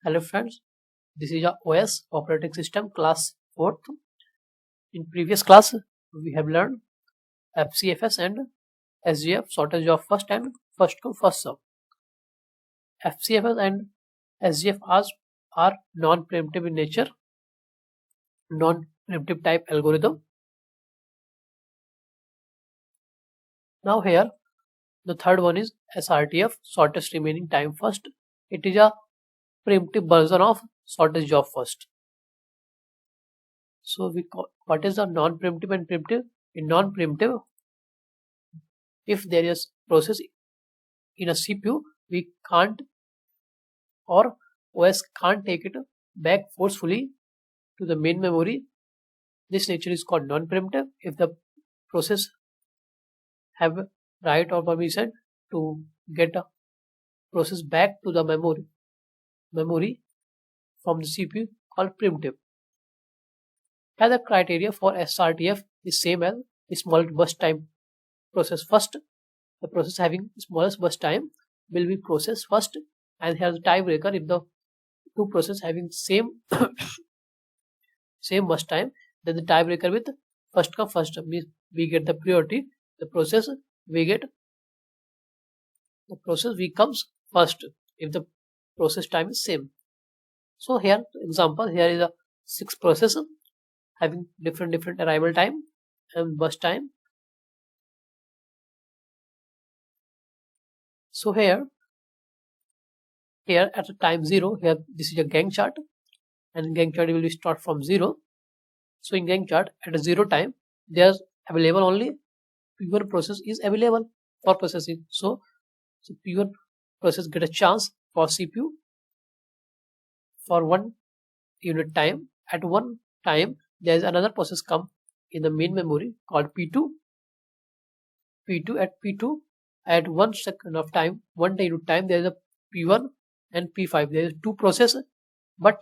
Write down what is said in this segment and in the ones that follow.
Hello friends, this is your OS operating system class 4th. In previous class, we have learned FCFS and SGF, shortage of first and first come first serve. FCFS and SGF are non-preemptive in nature, non-preemptive type algorithm. Now here, the third one is SRTF, shortest remaining time first. It is a preemptive version of shortest job first. So what is the non-preemptive and preemptive? In non-preemptive, if there is process in a CPU, we can't or OS can't take it back forcefully to the main memory. This nature is called non-preemptive. If the process have right or permission to get a process back to the memory from the CPU, called preemptive. Here the criteria for SRTF is same as smallest burst time process first. The process having smallest burst time will be processed first, and here the tiebreaker if the two process having same same burst time, then the tiebreaker with first come first means we get the priority. The process comes first if the process time is same. So here example, here is a 6 process having different arrival time and burst time. So here at the time 0, here this is a Gantt chart, and Gantt chart will start from 0. So in Gantt chart at a 0 time, there's available only P1 process is available for processing. So P1 process get a chance for CPU for 1 unit time. At 1 time, there is another process come in the main memory called P2. P2 at 1 second of time, 1 unit time, there is a P1 and P5. There is two process, but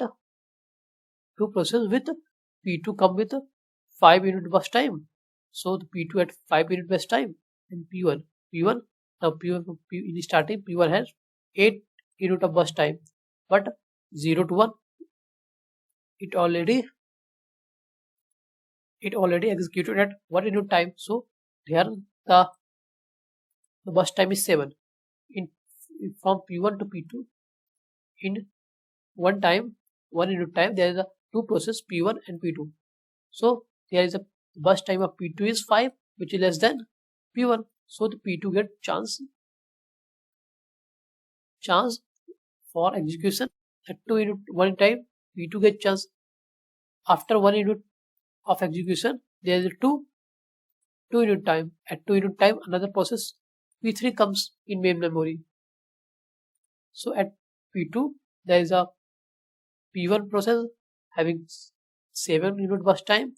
two process with P2 come with 5 unit burst time. So the P2 at 5 unit burst time, and P1 now in starting P1 has 8 unit of burst time, but 0 to 1 it already executed at 1 unit time. So here the burst time is 7 from P1 to P2 in 1 unit time. There is a two process P1 and P2. So there is a burst time of P2 is 5, which is less than P1. So the P2 get chance for execution at 2 unit 1 time. P2 get chance after 1 unit of execution. There is a 2 unit time. At 2 unit time, another process P3 comes in main memory. So at P2 there is a P1 process having 7 unit burst time,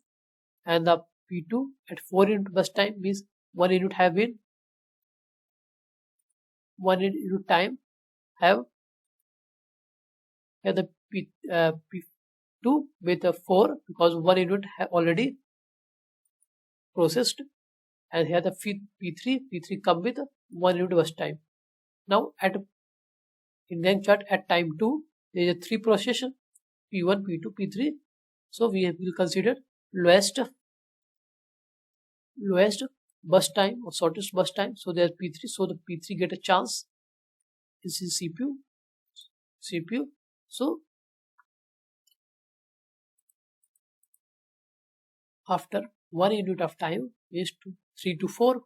and the P2 at 4 unit burst time means 1 unit have been 1 unit time have the P2 with a 4 because 1 unit have already processed, and here the P3 come with 1 unit burst time. Now in Gantt chart at time 2 there is a 3 procession P1, P2, P3. So we will consider lowest burst time or shortest burst time. So there's P3. So the P3 get a chance. This is CPU. So after 1 unit of time is 3 to 4.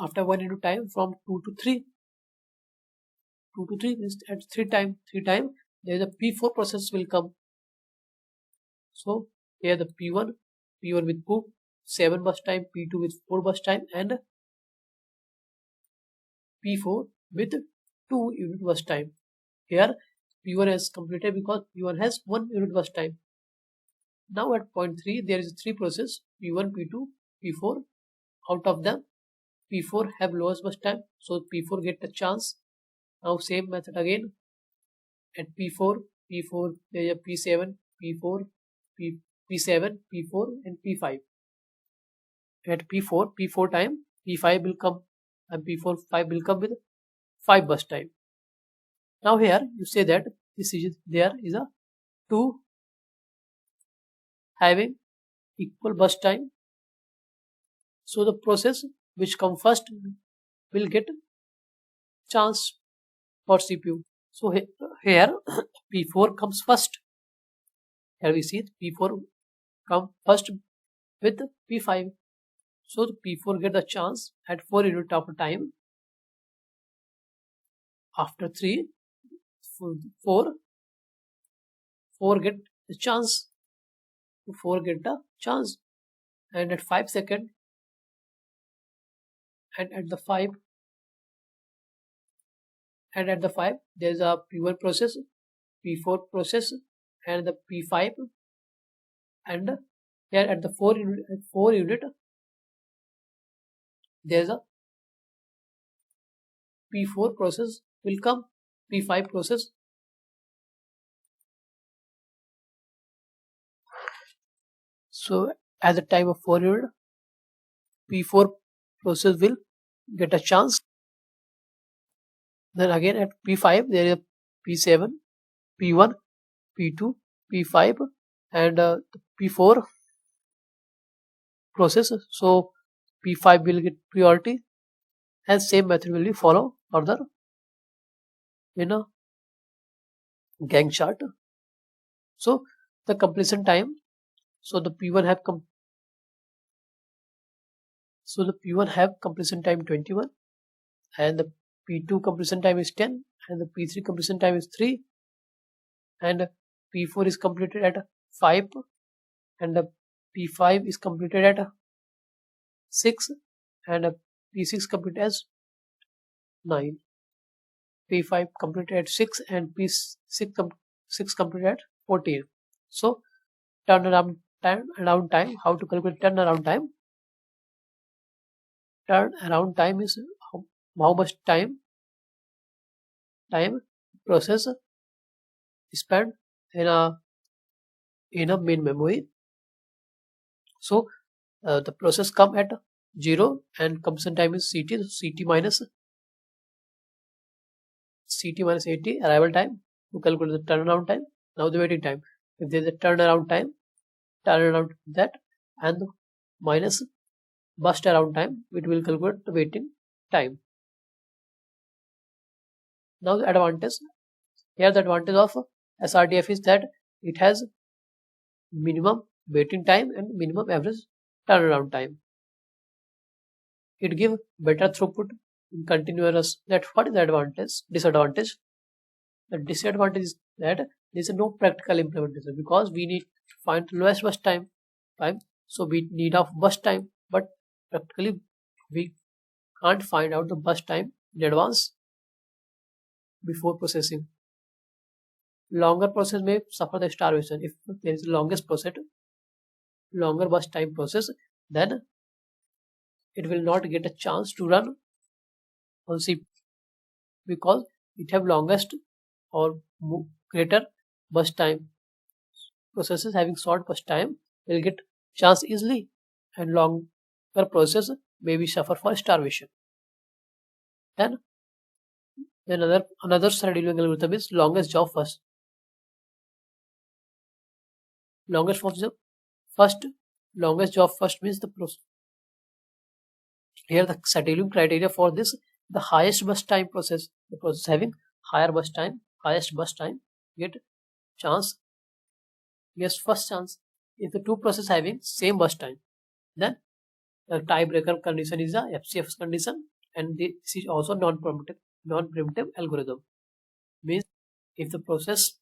After 1 unit time from 2 to 3. 2 to 3 is at 3 time. There is a P4 process will come. So here the P1 with 7 burst time, P2 with 4 burst time, and P4 with 2 unit burst time. Here P1 has completed because P1 has 1 unit burst time. Now at point 3 there is 3 process P1, P2, P4. Out of them P4 have lowest burst time, so P4 get a chance. Now same method again. At P4 there is a P7, P4, P7, P4 and P5. At P4 time P5 will come, and P5 will come with 5 burst time. Now here you say that this is there is a 2 having equal burst time. So the process which come first will get chance for CPU. So here P4 comes first. Here we see P4 come first with P5. So the P4 get the chance at 4 unit of time. After 3, 4 get the chance. 4 get the chance, and at 5 second, and at the 5 there is a P1 process, P4 process, and the P5, and here at the 4 unit there is a P4 process will come, P5 process. So at the time of 4 unit, P4 process will get a chance. Then again at P5 there is a P7, P1, P2, P5, and P4 process. So P5 will get priority, and same method will be follow further in a Gantt chart. So the completion time. So the P1 have completion time 21, and the P2 completion time is 10, and the P3 completion time is 3, and P4 is completed at 5, and the P5 is completed at 6, and P6 completed as 9. P5 completed at 6, and P6 completed at 14. So turnaround time. How to calculate turnaround time? Turnaround time is how much time process spent in a main memory. So the process come at 0, and completion time is CT. So CT minus 80 arrival time to calculate the turnaround time. Now the waiting time. If there is a turnaround time, that, and minus burst around time, it will calculate the waiting time. Now the advantage. Here the advantage of SRDF is that it has minimum waiting time and minimum average turnaround time. It gives better throughput in continuous. That what is the advantage? Disadvantage. The disadvantage is that there is no practical implementation, because we need to find the lowest burst time. So we need of burst time, but practically we can't find out the burst time in advance before processing. Longer process may suffer the starvation. If there is longer burst time process, then it will not get a chance to run on CPU, because it have longest or greater burst time. Processes having short burst time will get chance easily, and longer process may be suffer for starvation. Then another scheduling algorithm is longest job first. Longest job first means the process. Here the scheduling criteria for this: the highest burst time process, the process having highest burst time get chance. Yes, first chance. If the two processes having same burst time, then the tiebreaker condition is the FCF condition, and this is also non-preemptive algorithm. Means if the process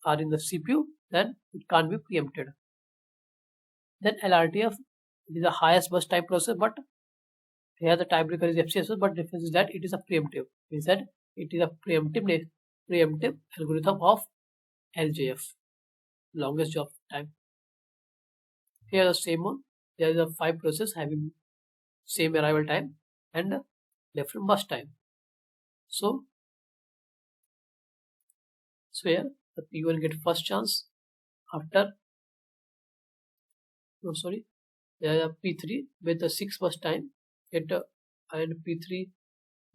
are in the CPU, then it can't be preempted. Then LRTF is the highest burst time process, but here the tiebreaker is FCF, but difference is that it is a preemptive. Means that it is a preemptive algorithm of LJF, longest job time. Here the same one. There is a 5 process having same arrival time and different burst time. So here the P1 get first chance after. There is a P3 with the 6 burst time. And P3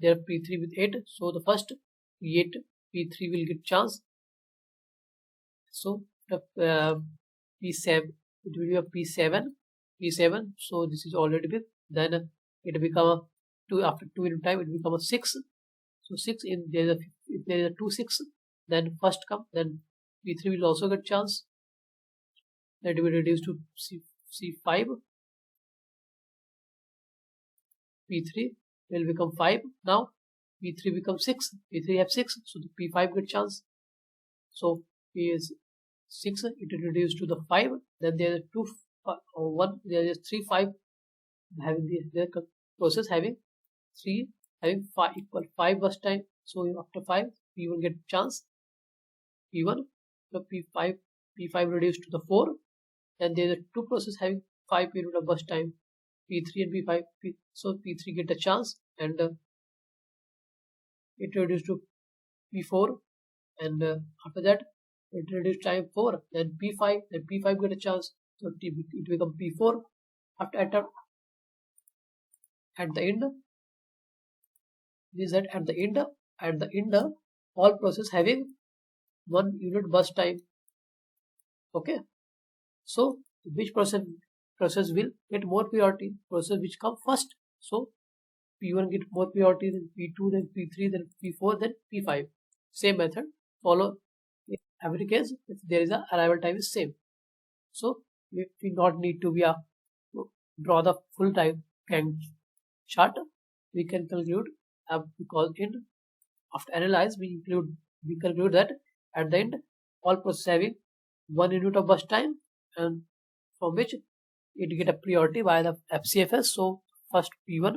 there P3 with 8. So the first P8, P3 will get chance. So the P7, it will be a P7. So this is already big. Then it become a 2 after 2 minute time. It become a 6. So 6 in there is a, if there is a 2 6, then first come, then P3 will also get chance. That will reduce to C5. P3 will become 5. Now P3 becomes 6. P3 have 6, so the P5 get chance. So P is 6, it will reduce to the 5. Then there is 2 1. There is 3 5 having the process having 3 having 5 equal 5 burst time. So after 5, P1 get chance. P1 the P5 reduced to the 4. Then there are 2 process having 5 period of burst time, P3 and P5. So P3 get a chance, and it reduced to P4, and after that it reduced time 4. Then P5, then P5 get a chance, so it become P4. After at the end, this at the end all process having 1 unit burst time. Okay, so which process will get more priority? Process which come first. So P1 get more priority, then P2, then P3, then P4, then P5. Same method follow in every case if there is a arrival time is same. So we not need to be draw the full time Gantt chart. We can conclude because in after analyze we conclude that at the end all process having 1 unit of burst time, and from which it get a priority by the FCFS. So first P1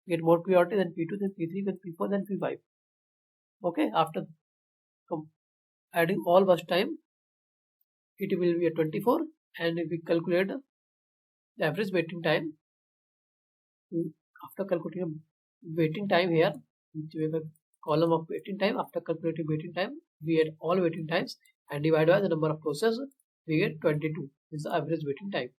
get more priority, then P2, then P3, then P4, then P5. Okay, after adding all burst time, it will be a 24, and if we calculate the average waiting time, after calculating waiting time here, we have a column of waiting time. After calculating waiting time, we add all waiting times and divide by the number of processes, we get 22. This is the average waiting time.